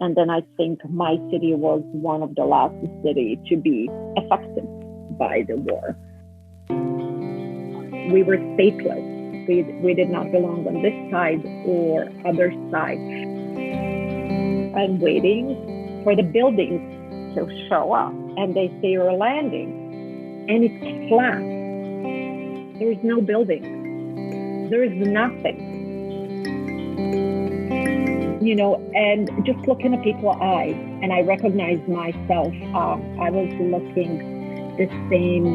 And then I think my city was one of the last cities to be affected by the war. We were stateless. We did not belong on this side or other side. I'm waiting for the buildings to show up, and they say you're landing, and it's flat. There is no building. There is nothing. And just looking at people's eyes, and I recognize myself. I was looking the same.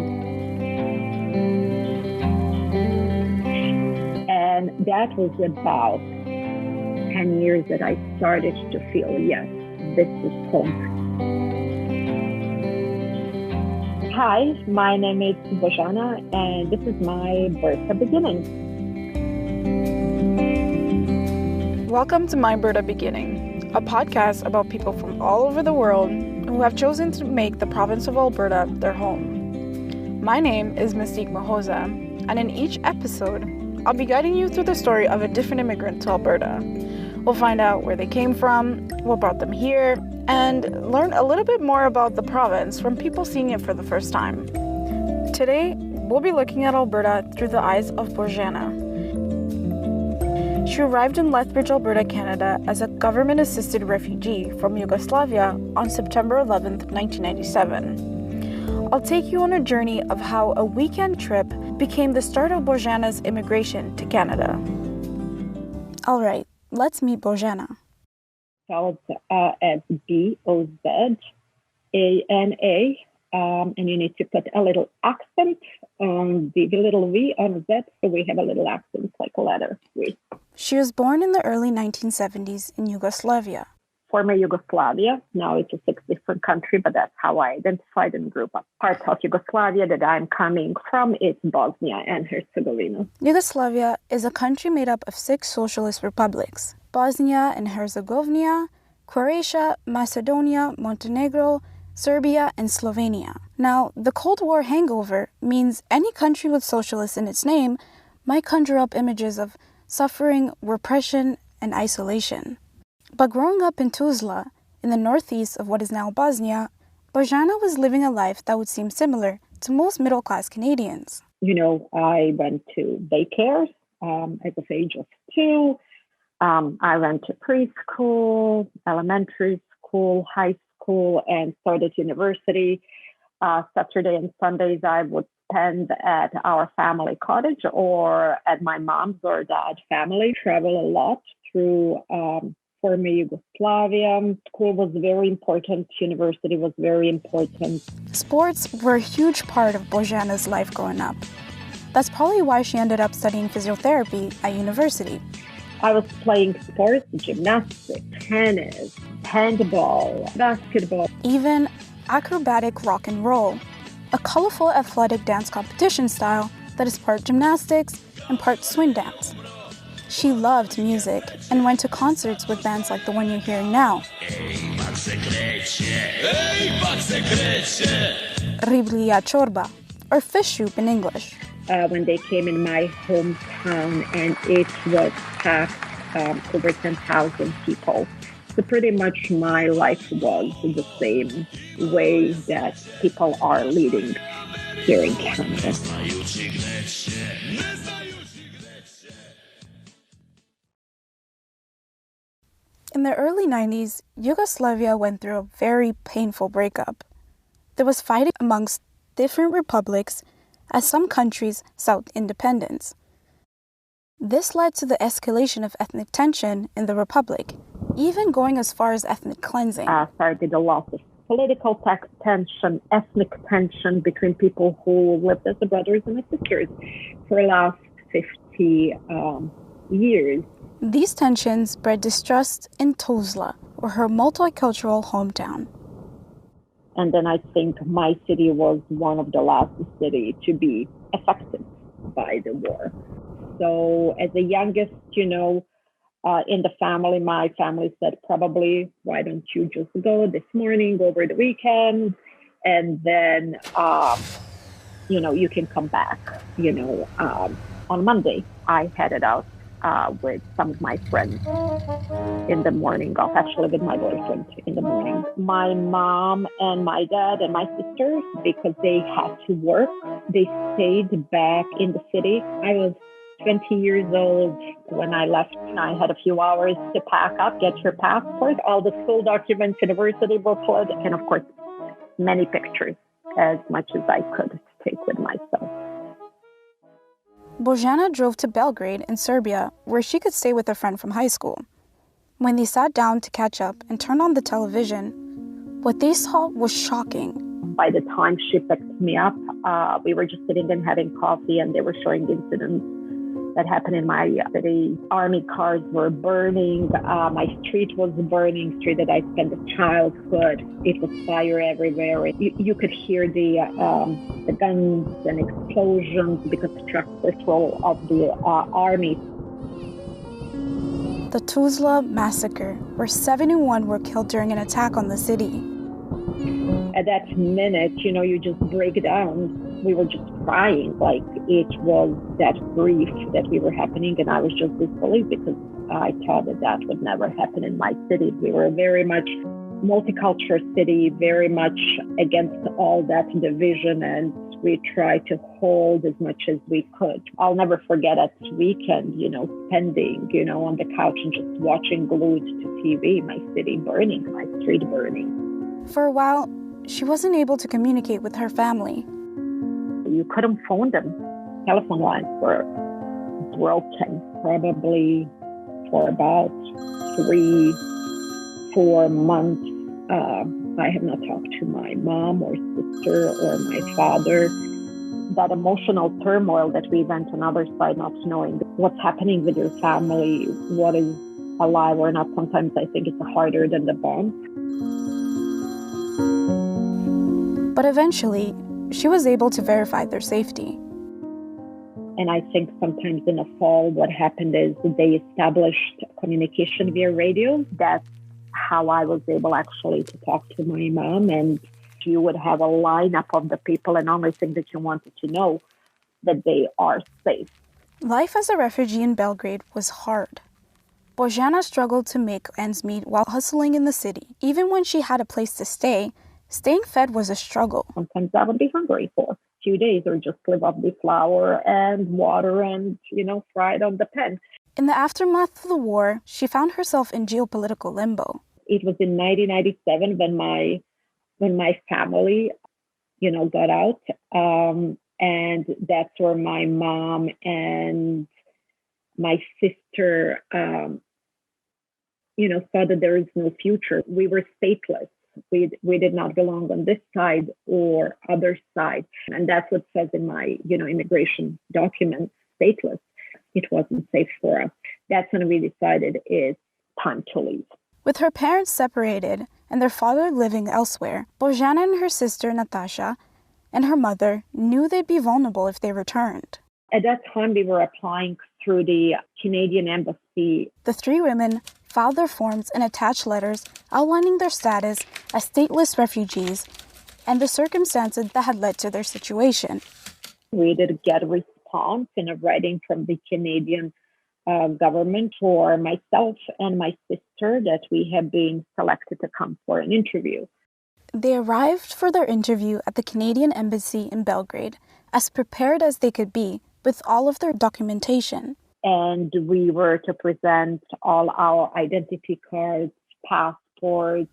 And that was about 10 years that I started to feel, yes, this is home. Hi, my name is Bozana, and this is my Berta beginning. Welcome to My Berta Beginning, a podcast about people from all over the world who have chosen to make the province of Alberta their home. My name is Mystique Mahoza, and in each episode, I'll be guiding you through the story of a different immigrant to Alberta. We'll find out where they came from, what brought them here, and learn a little bit more about the province from people seeing it for the first time. Today, we'll be looking at Alberta through the eyes of Bozana. She arrived in Lethbridge, Alberta, Canada as a government-assisted refugee from Yugoslavia on September 11th, 1997. I'll take you on a journey of how a weekend trip became the start of Bozana's immigration to Canada. All right, let's meet Bozana. Spelled as Bozana, and you need to put a little accent on the little V on Z, so we have a little accent like a letter V. She was born in the early 1970s in Yugoslavia. Former Yugoslavia. Now it's a 6 different country, but that's how I identified and grew up. Part of Yugoslavia that I'm coming from is Bosnia and Herzegovina. Yugoslavia is a country made up of 6 socialist republics: Bosnia and Herzegovina, Croatia, Macedonia, Montenegro, Serbia, and Slovenia. Now, the Cold War hangover means any country with socialists in its name might conjure up images of suffering, repression, and isolation. But growing up in Tuzla, in the northeast of what is now Bosnia, Bozana was living a life that would seem similar to most middle-class Canadians. I went to daycare at the age of 2. I went to preschool, elementary school, high school, and started university. Saturday and Sundays I would spend at our family cottage or at my mom's or dad's family. Travel a lot through former Yugoslavia. School was very important. University was very important. Sports were a huge part of Bozana's life growing up. That's probably why she ended up studying physiotherapy at university. I was playing sports, gymnastics, tennis, handball, basketball. Even acrobatic rock and roll, a colorful athletic dance competition style that is part gymnastics and part swing dance. She loved music and went to concerts with bands like the one you're hearing now. Riblija Chorba, or fish soup in English. When they came in my hometown, and it was packed, over 10,000 people. So pretty much my life was the same way that people are leading here in Canada. In the early 90s, Yugoslavia went through a very painful breakup. There was fighting amongst different republics as some countries sought independence. This led to the escalation of ethnic tension in the republic, even going as far as ethnic cleansing. Started a lot of political tension, ethnic tension between people who lived as the brothers and the sisters for the last 50 years. These tensions bred distrust in Tuzla, or her multicultural hometown. And then I think my city was one of the last cities to be affected by the war. So as the youngest, in the family, my family said, probably, why don't you just go this morning, over the weekend, and then, you can come back, on Monday. I headed out with some of my friends in the morning off, actually with my boyfriend in the morning. My mom and my dad and my sisters, because they had to work, they stayed back in the city. I was 20 years old when I left. I had a few hours to pack up, get your passport, all the school documents, university booklet, and of course, many pictures, as much as I could take with myself. Bozana drove to Belgrade in Serbia, where she could stay with a friend from high school. When they sat down to catch up and turned on the television, what they saw was shocking. By the time she picked me up, we were just sitting and having coffee, and they were showing incidents that happened in my city. Army cars were burning. My street was burning, street that I spent childhood. It was fire everywhere. You could hear the guns and explosions because the trucks were full of the army. The Tuslav Massacre, where 71 were killed during an attack on the city. At that minute, you just break down. We were just crying, like it was that grief that we were happening, and I was just disbelieved because I thought that would never happen in my city. We were very much multicultural city, very much against all that division, and we tried to hold as much as we could. I'll never forget that weekend, spending, on the couch and just watching glued to TV, my city burning, my street burning. For a while, she wasn't able to communicate with her family. You couldn't phone them. Telephone lines were broken, probably for about 3-4 months. I have not talked to my mom or sister or my father. That emotional turmoil that we went on our side, not knowing what's happening with your family, what is alive or not. Sometimes I think it's harder than the bomb. But eventually, she was able to verify their safety. And I think sometimes in the fall, what happened is they established communication via radio. That's how I was able actually to talk to my mom. And you would have a lineup of the people, and only thing that you wanted to know that they are safe. Life as a refugee in Belgrade was hard. Bozana struggled to make ends meet while hustling in the city. Even when she had a place to stay, staying fed was a struggle. Sometimes I would be hungry for a few days or just live off the flour and water and, fried on the pan. In the aftermath of the war, she found herself in geopolitical limbo. It was in 1997 when my family, got out. And that's where my mom and my sister, saw that there is no future. We were stateless. We did not belong on this side or other side. And that's what says in my, immigration documents, stateless. It wasn't safe for us. That's when we decided it's time to leave. With her parents separated and their father living elsewhere, Bozana and her sister Natasha and her mother knew they'd be vulnerable if they returned. At that time, we were applying through the Canadian Embassy. The three women filed their forms and attached letters outlining their status as stateless refugees and the circumstances that had led to their situation. We did get a response in a writing from the Canadian government for myself and my sister that we had been selected to come for an interview. They arrived for their interview at the Canadian Embassy in Belgrade as prepared as they could be with all of their documentation. And we were to present all our identity cards, passports,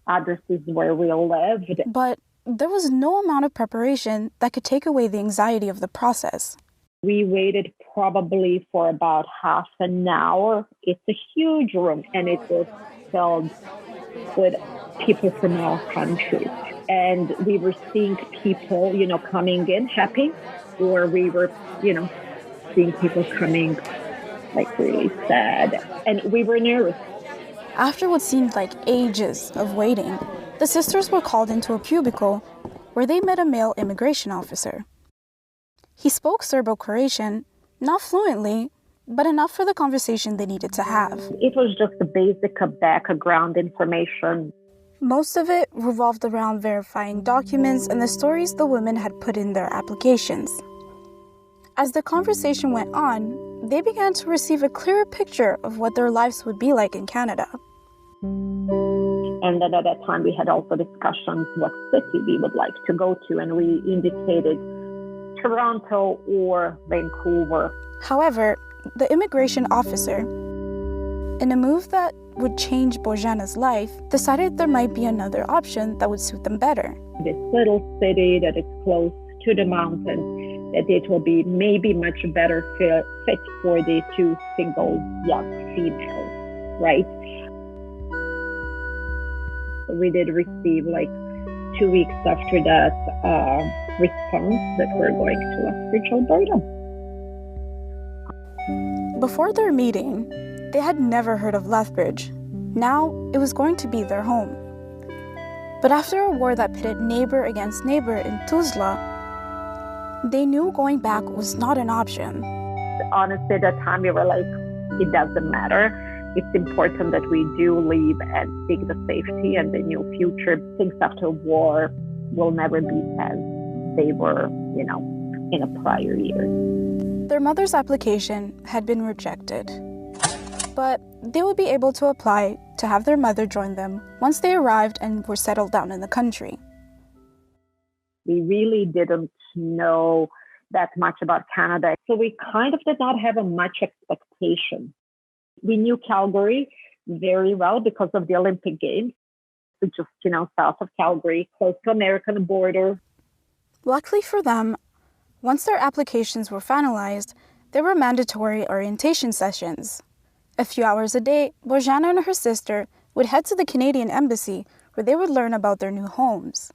addresses where we lived. But there was no amount of preparation that could take away the anxiety of the process. We waited probably for about half an hour. It's a huge room, and it was filled with people from our country. And we were seeing people, coming in happy, or we were, seeing people coming like really sad. And we were nervous. After what seemed like ages of waiting, the sisters were called into a cubicle where they met a male immigration officer. He spoke Serbo-Croatian, not fluently, but enough for the conversation they needed to have. It was just the basic background information. Most of it revolved around verifying documents and the stories the women had put in their applications. As the conversation went on, they began to receive a clearer picture of what their lives would be like in Canada. And then at that time, we had also discussions what city we would like to go to, and we indicated Toronto or Vancouver. However, the immigration officer, in a move that would change Bozana's life, decided there might be another option that would suit them better. This little city that is close to the mountains, that it will be maybe much better fit for the two single young females, right? We did receive 2 weeks after that response that we're going to Lethbridge, Alberta. Before their meeting, they had never heard of Lethbridge. Now it was going to be their home. But after a war that pitted neighbor against neighbor in Tuslav, they knew going back was not an option. Honestly, at that time, we were like, it doesn't matter. It's important that we do leave and seek the safety and the new future. Things after war will never be as they were, in a prior year. Their mother's application had been rejected, but they would be able to apply to have their mother join them once they arrived and were settled down in the country. We really didn't know that much about Canada, so we kind of did not have much expectation. We knew Calgary very well because of the Olympic Games. It's just, south of Calgary, close to the American border. Luckily for them, once their applications were finalized, there were mandatory orientation sessions. A few hours a day, Bozana and her sister would head to the Canadian Embassy where they would learn about their new homes.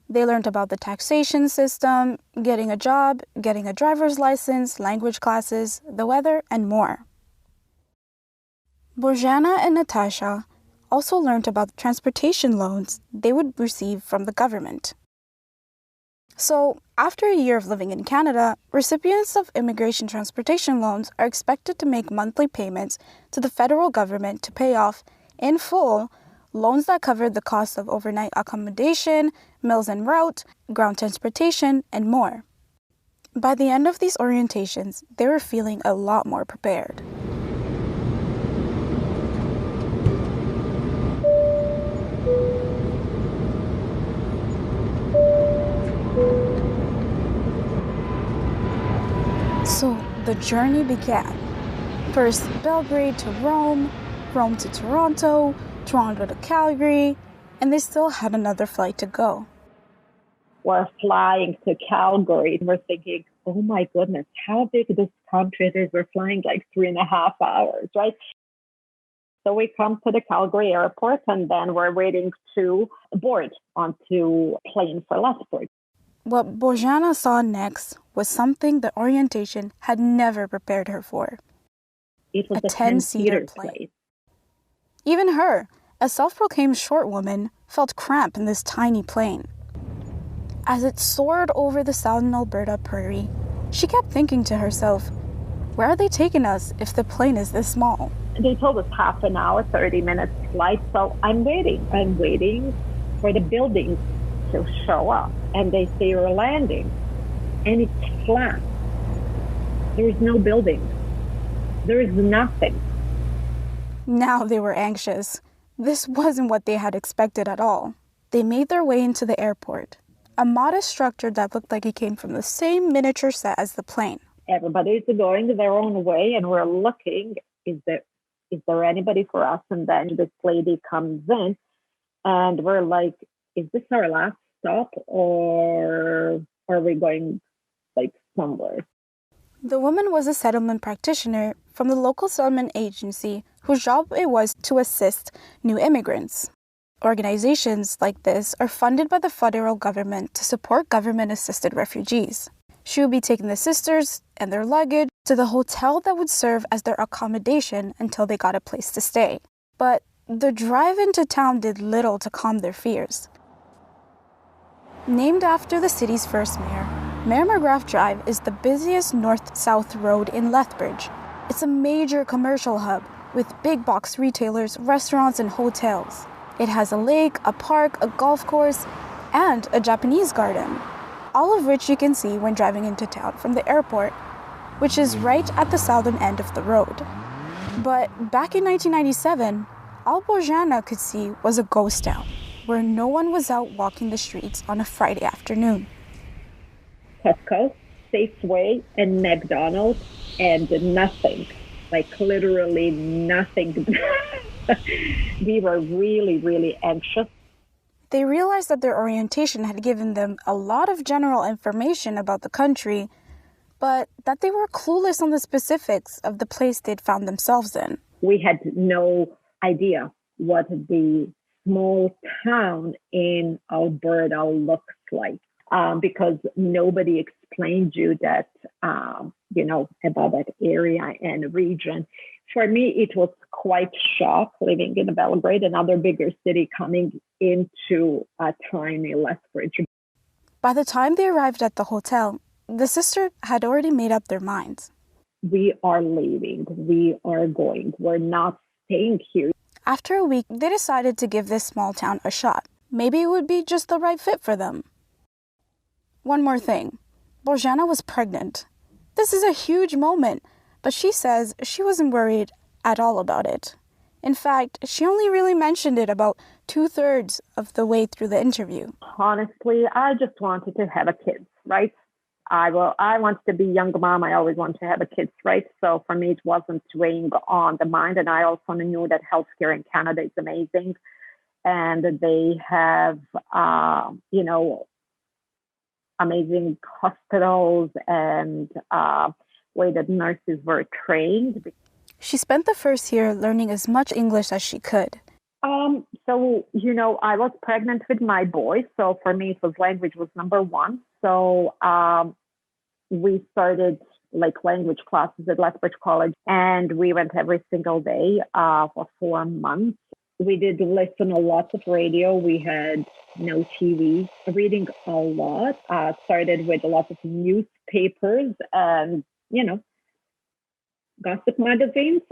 They learned about the taxation system, getting a job, getting a driver's license, language classes, the weather, and more. Bozana and Natasha also learned about the transportation loans they would receive from the government. So, after a year of living in Canada, recipients of immigration transportation loans are expected to make monthly payments to the federal government to pay off, in full, loans that covered the cost of overnight accommodation, meals en route, ground transportation, and more. By the end of these orientations, they were feeling a lot more prepared. So the journey began. First Belgrade to Rome, Rome to Toronto, Toronto to Calgary, and they still had another flight to go. We're flying to Calgary. We're thinking, oh my goodness, how big this country is. We're flying 3.5 hours, right? So we come to the Calgary airport, and then we're waiting to board onto a plane for Lethbridge. What Bozana saw next was something the orientation had never prepared her for. It was a 10-seater plane. Even her, a self-proclaimed short woman, felt cramped in this tiny plane. As it soared over the southern Alberta prairie, she kept thinking to herself, where are they taking us if the plane is this small? They told us half an hour, 30 minutes flight, so I'm waiting. I'm waiting for the buildings to show up, and they say you're landing, and it's flat. There is no building. There is nothing. Now they were anxious. This wasn't what they had expected at all. They made their way into the airport, a modest structure that looked like it came from the same miniature set as the plane. Everybody's going their own way, and we're looking, is there anybody for us? And then this lady comes in, and we're like, is this our last stop, or are we going somewhere? The woman was a settlement practitioner from the local settlement agency whose job it was to assist new immigrants. Organizations like this are funded by the federal government to support government-assisted refugees. She would be taking the sisters and their luggage to the hotel that would serve as their accommodation until they got a place to stay. But the drive into town did little to calm their fears. Named after the city's first mayor, Marimograph Drive is the busiest north-south road in Lethbridge. It's a major commercial hub with big box retailers, restaurants, and hotels. It has a lake, a park, a golf course, and a Japanese garden, all of which you can see when driving into town from the airport. which is right at the southern end of the road. But back in 1997, all Bozana could see was a ghost town, where no one was out walking the streets on a Friday afternoon. Costco, Safeway, and McDonald's, and nothing, like literally nothing. We were really, really anxious. They realized that their orientation had given them a lot of general information about the country, but that they were clueless on the specifics of the place they'd found themselves in. We had no idea what the small town in Alberta looks like, because nobody explained you that, about that area and region. For me, it was quite shock living in Belgrade, another bigger city, coming into a tiny Lethbridge. By the time they arrived at the hotel, the sisters had already made up their minds. We are leaving. We are going. We're not staying here. After a week, they decided to give this small town a shot. Maybe it would be just the right fit for them. One more thing. Bozana was pregnant. This is a huge moment, but she says she wasn't worried at all about it. In fact, she only really mentioned it about 2/3 of the way through the interview. Honestly, I just wanted to have a kid, right? I wanted to be a young mom. I always wanted to have a kid, right? So for me, it wasn't weighing on the mind. And I also knew that healthcare in Canada is amazing. And they have, amazing hospitals and way that nurses were trained. She spent the first year learning as much English as she could. I was pregnant with my boy. So for me, language was number one. So we started language classes at Lethbridge College, and we went every single day for 4 months. We did listen a lot of radio. We had no TV, reading a lot. Started with a lot of newspapers and, gossip magazines.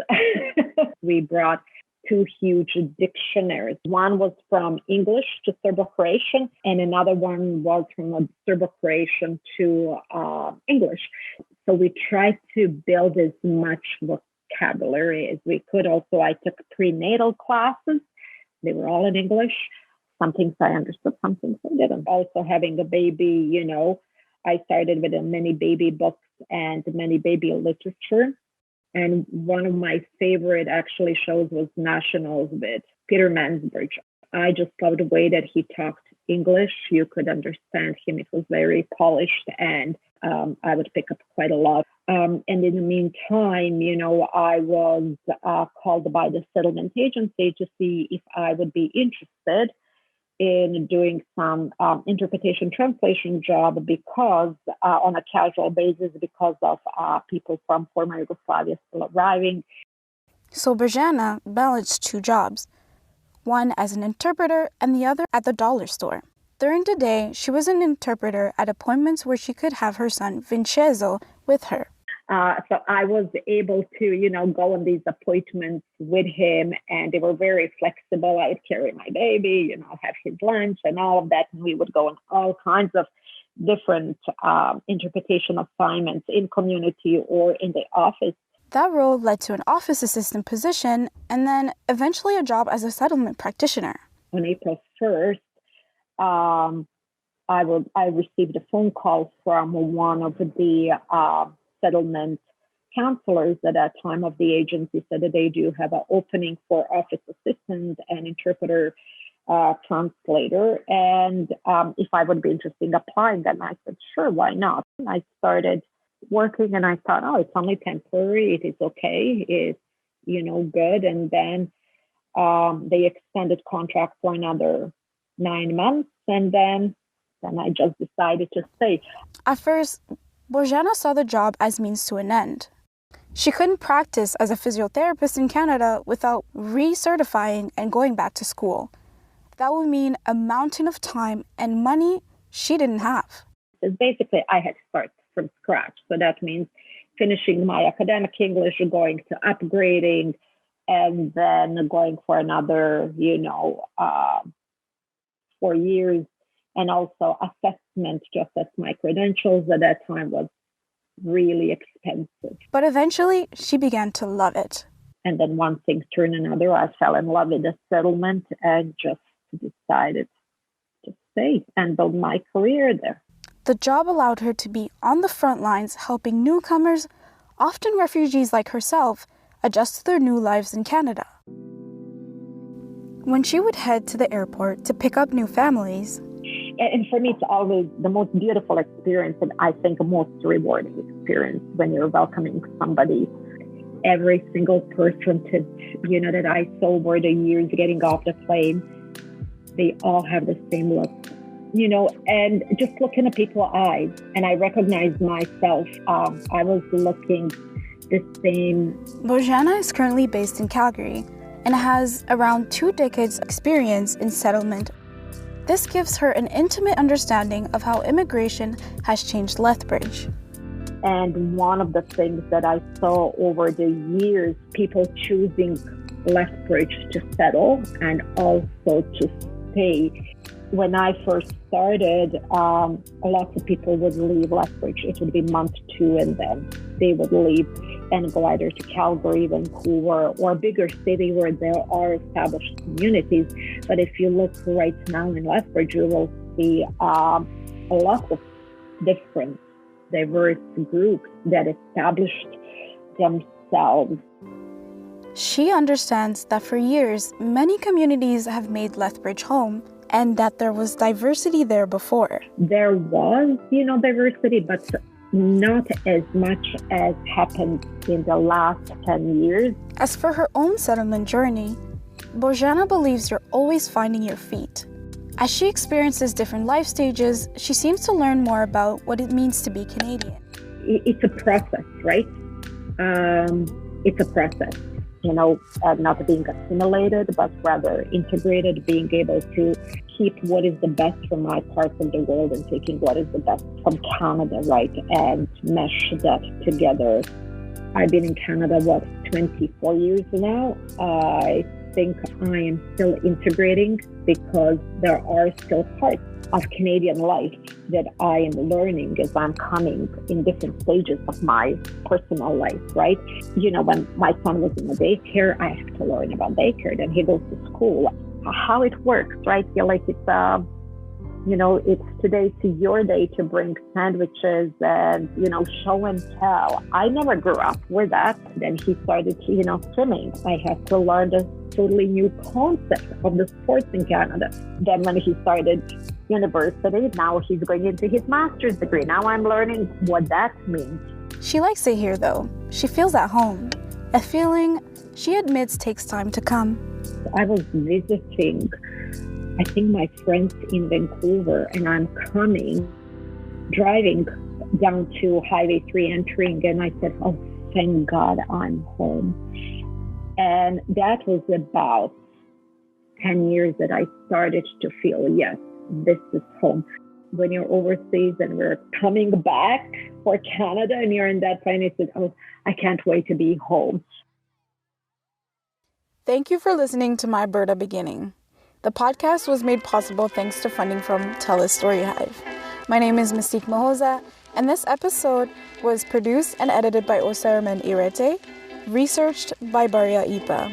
We brought 2 huge dictionaries. One was from English to Serbo-Croatian, and another one was from Serbo-Croatian to English. So we tried to build as much vocabulary as we could. Also, I took prenatal classes. They were all in English. Some things I understood, some things I didn't. Also, having a baby, I started with many baby books and many baby literature. And one of my favorite actually shows was Nationals with Peter Mansbridge. I just loved the way that he talked English. You could understand him. It was very polished, and I would pick up quite a lot. And in the meantime, I was called by the settlement agency to see if I would be interested in doing some interpretation translation job, because on a casual basis, because of people from former Yugoslavia still arriving. So Bozana balanced 2 jobs, one as an interpreter and the other at the dollar store. During the day, she was an interpreter at appointments where she could have her son Vincenzo with her. So I was able to, go on these appointments with him, and they were very flexible. I would carry my baby, have his lunch and all of that. And we would go on all kinds of different interpretation assignments in community or in the office. That role led to an office assistant position and then eventually a job as a settlement practitioner. On April 1st, I received a phone call from one of the settlement counselors at that time of the agency, said that they do have an opening for office assistant and interpreter translator, and if I would be interested in applying. And I said, sure, why not? I started working, and I thought, it's only temporary. It is okay. It's, good. And then they extended contract for another 9 months, and then I just decided to stay. At first, Bozana saw the job as means to an end. She couldn't practice as a physiotherapist in Canada without recertifying and going back to school. That would mean a mountain of time and money she didn't have. Basically, I had to start from scratch. So that means finishing my academic English, going to upgrading, and then going for another, 4 years. And also assessment to assess my credentials. At that time was really expensive. But eventually, she began to love it. And then one thing turned another. I fell in love with the settlement and just decided to stay and build my career there. The job allowed her to be on the front lines helping newcomers, often refugees like herself, adjust to their new lives in Canada. When she would head to the airport to pick up new families, and for me, it's always the most beautiful experience, and I think the most rewarding experience when you're welcoming somebody. Every single person that I saw over the years getting off the plane, they all have the same look, and just looking at people's eyes. And I recognized myself. I was looking the same. Bozana is currently based in Calgary and has around 2 decades experience in settlement. This gives her an intimate understanding of how immigration has changed Lethbridge. And one of the things that I saw over the years, people choosing Lethbridge to settle and also to stay. When I first started, lots of people would leave Lethbridge. It would be month 2, and then they would leave and go either to Calgary, Vancouver, or a bigger city where there are established communities. But if you look right now in Lethbridge, you will see a lot of different diverse groups that established themselves. She understands that for years, many communities have made Lethbridge home and that there was diversity there before. There was, diversity, but not as much as happened in the last 10 years. As for her own settlement journey, Bozana believes you're always finding your feet. As she experiences different life stages, she seems to learn more about what it means to be Canadian. It's a process, right? It's a process, not being assimilated, but rather integrated, being able to keep what is the best from my parts of the world and taking what is the best from Canada, right? And mesh that together. I've been in Canada, 24 years now. I think I am still integrating because there are still parts of Canadian life that I am learning as I'm coming in different stages of my personal life, right? When my son was in the daycare, I have to learn about daycare. Then he goes to school, how it works, right? Feel like it's today to your day to bring sandwiches and, show and tell. I never grew up with that. Then he started, swimming. I had to learn the totally new concept of the sports in Canada. Then when he started university, now he's going into his master's degree. Now I'm learning what that means. She likes it here, though. She feels at home. A feeling she admits takes time to come. I was visiting, I think, my friends in Vancouver, and I'm driving down to Highway 3 entering, and I said, oh, thank God I'm home. And that was about 10 years that I started to feel, yes, this is home. When you're overseas and we're coming back for Canada and you're in that time, I said, oh, I can't wait to be home. Thank you for listening to my Berta beginning. The podcast was made possible thanks to funding from TELUS STORYHIVE. My name is Mystique Mahoza, and this episode was produced and edited by Osarman Irete, researched by Baria Ipa.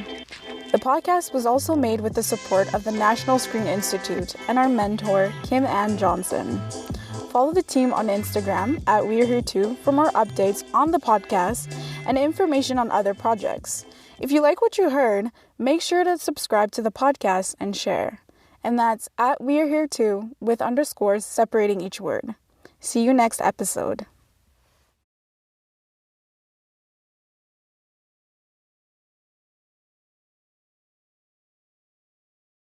The podcast was also made with the support of the National Screen Institute and our mentor, Kim Ann Johnson. Follow the team on Instagram at We're Here Too for more updates on the podcast and information on other projects. If you like what you heard, make sure to subscribe to the podcast and share. And that's at We're Here Too with underscores separating each word. See you next episode.